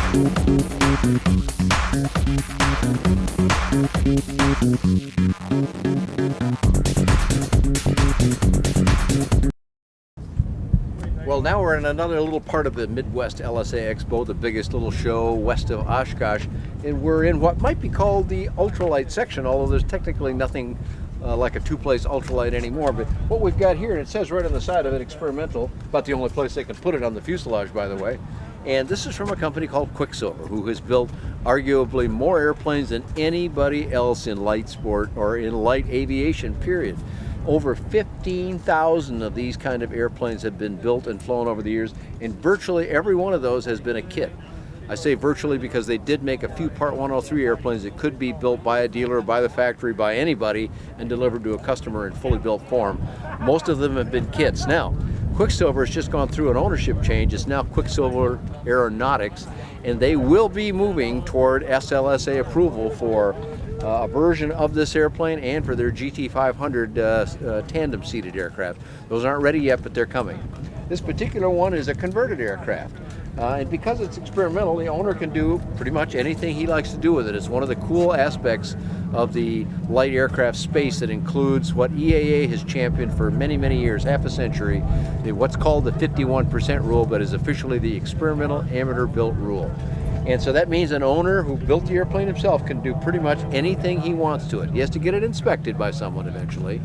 Well, now we're in another little part of the Midwest LSA Expo, the biggest little show west of Oshkosh, and we're in what might be called the ultralight section, although there's technically nothing like a two-place ultralight anymore. But what we've got here, and it says right on the side of it, experimental, about the only place they can put it on the fuselage, by the way. And this is from a company called Quicksilver, who has built arguably more airplanes than anybody else in light sport or in light aviation, period. Over 15,000 of these kind of airplanes have been built and flown over the years, and virtually every one of those has been a kit. I say virtually because they did make a few Part 103 airplanes that could be built by a dealer, by the factory, by anybody, and delivered to a customer in fully built form. Most of them have been kits. Now, Quicksilver has just gone through an ownership change. It's now Quicksilver Aeronautics, and they will be moving toward SLSA approval for a version of this airplane and for their GT500 tandem-seated aircraft. Those aren't ready yet, but they're coming. This particular one is a converted aircraft. And because it's experimental, the owner can do pretty much anything he likes to do with it. It's one of the cool aspects of the light aircraft space that includes what EAA has championed for many, many years, half a century, what's called the 51% rule, but is officially the experimental amateur-built rule. And so that means an owner who built the airplane himself can do pretty much anything he wants to it. He has to get it inspected by someone eventually,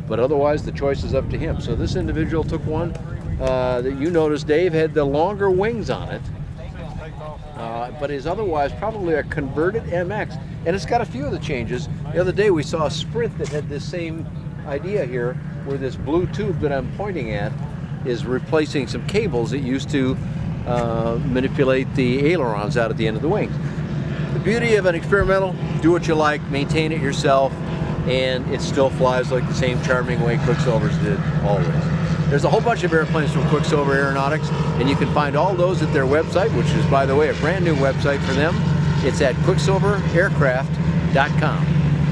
but otherwise the choice is up to him. So this individual took one that you noticed, Dave, had the longer wings on it, but is otherwise probably a converted MX. And it's got a few of the changes. The other day we saw a Sprint that had this same idea here, where this blue tube that I'm pointing at is replacing some cables that used to manipulate the ailerons out at the end of the wings. The beauty of an experimental, do what you like, maintain it yourself, and it still flies like the same charming way Quicksilver's did always. There's a whole bunch of airplanes from Quicksilver Aeronautics, and you can find all those at their website, which is, by the way, a brand new website for them. It's at quicksilveraircraft.com.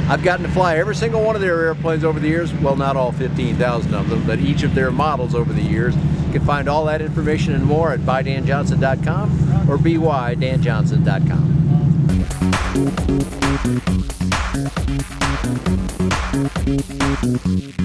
I've gotten to fly every single one of their airplanes over the years. Well, not all 15,000 of them, but each of their models over the years. You can find all that information and more at buydanjohnson.com or bydanjohnson.com.